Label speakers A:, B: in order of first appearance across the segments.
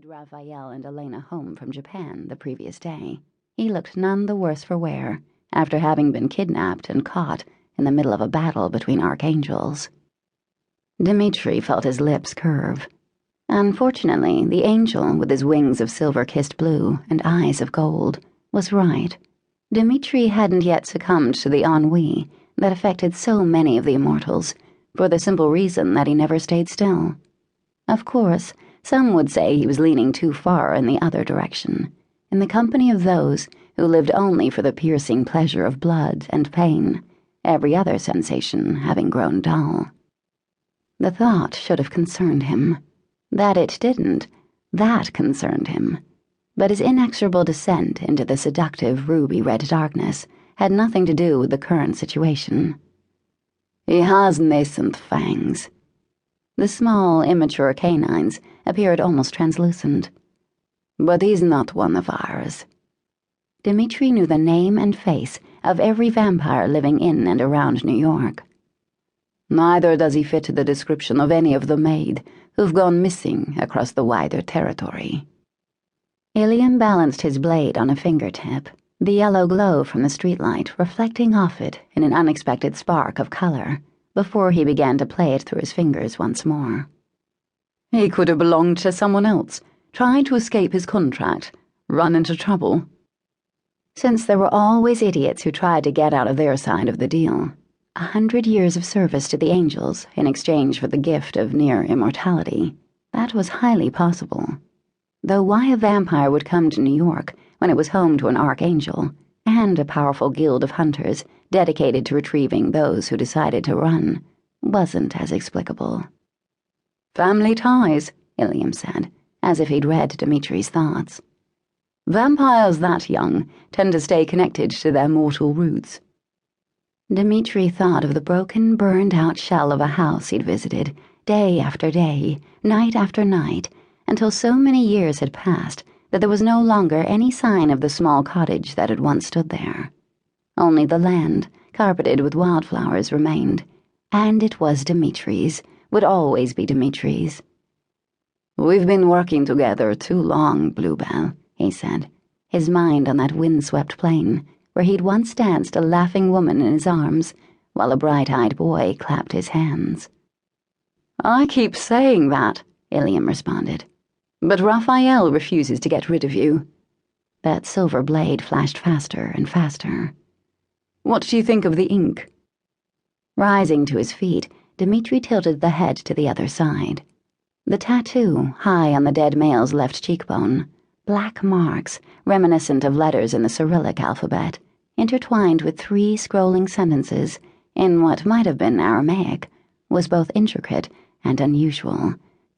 A: Raphael and Elena home from Japan the previous day, he looked none the worse for wear after having been kidnapped and caught in the middle of a battle between archangels. Dmitri felt his lips curve. Unfortunately, the angel, with his wings of silver-kissed blue and eyes of gold, was right. Dmitri hadn't yet succumbed to the ennui that affected so many of the immortals, for the simple reason that he never stayed still. Of course, some would say he was leaning too far in the other direction, in the company of those who lived only for the piercing pleasure of blood and pain, every other sensation having grown dull. The thought should have concerned him. That it didn't, that concerned him. But his inexorable descent into the seductive ruby-red darkness had nothing to do with the current situation. He has nascent fangs. The small, immature canines appeared almost translucent. But he's not one of ours. Dmitri knew the name and face of every vampire living in and around New York. Neither does he fit the description of any of the maid who've gone missing across the wider territory. Ilium balanced his blade on a fingertip, the yellow glow from the streetlight reflecting off it in an unexpected spark of color, before he began to play it through his fingers once more. He could have belonged to someone else, tried to escape his contract, run into trouble. Since there were always idiots who tried to get out of their side of the deal, 100 years of service to the angels in exchange for the gift of near immortality, that was highly possible. Though why a vampire would come to New York when it was home to an archangel and a powerful guild of hunters dedicated to retrieving those who decided to run wasn't as explicable. Family ties, Ilium said, as if he'd read Dmitri's thoughts. Vampires that young tend to stay connected to their mortal roots. Dmitri thought of the broken, burned-out shell of a house he'd visited, day after day, night after night, until so many years had passed that there was no longer any sign of the small cottage that had once stood there. Only the land, carpeted with wildflowers, remained, and it was Dmitri's, would always be Dmitri's. We've been working together too long, Bluebell, he said, his mind on that windswept plain, where he'd once danced a laughing woman in his arms, while a bright-eyed boy clapped his hands. I keep saying that, Ilium responded, but Raphael refuses to get rid of you. That silver blade flashed faster and faster. What do you think of the ink? Rising to his feet, Dmitri tilted the head to the other side. The tattoo, high on the dead male's left cheekbone, black marks, reminiscent of letters in the Cyrillic alphabet, intertwined with 3 scrolling sentences in what might have been Aramaic, was both intricate and unusual,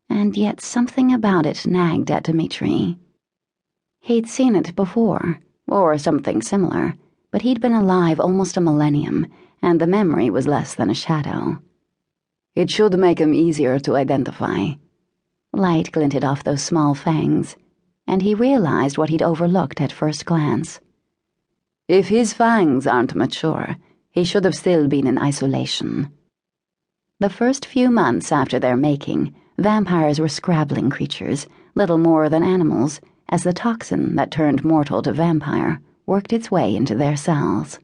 A: and yet something about it nagged at Dmitri. He'd seen it before, or something similar, but he'd been alive almost a millennium, and the memory was less than a shadow. It should make him easier to identify. Light glinted off those small fangs, and he realized what he'd overlooked at first glance. If his fangs aren't mature, he should have still been in isolation. The first few months after their making, vampires were scrabbling creatures, little more than animals, as the toxin that turned mortal to vampire worked its way into their cells.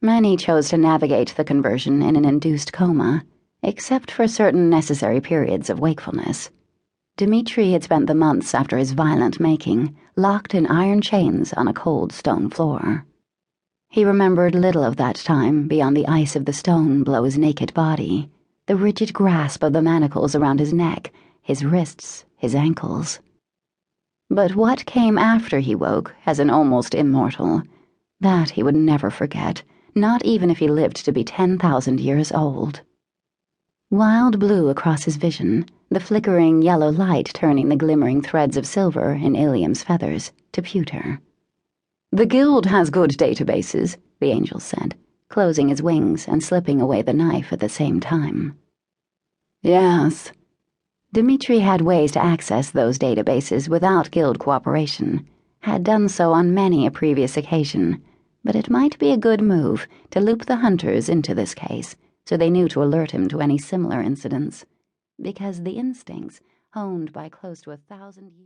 A: Many chose to navigate the conversion in an induced coma, except for certain necessary periods of wakefulness. Dmitri had spent the months after his violent making locked in iron chains on a cold stone floor. He remembered little of that time beyond the ice of the stone below his naked body, the rigid grasp of the manacles around his neck, his wrists, his ankles. But what came after he woke as an almost immortal, that he would never forget, not even if he lived to be 10,000 years old. Wild blue across his vision, the flickering yellow light turning the glimmering threads of silver in Ilium's feathers to pewter. The guild has good databases, the angel said, closing his wings and slipping away the knife at the same time. Yes. Dmitri had ways to access those databases without guild cooperation, had done so on many a previous occasion, but it might be a good move to loop the hunters into this case, so they knew to alert him to any similar incidents, because the instincts, honed by close to 1,000 years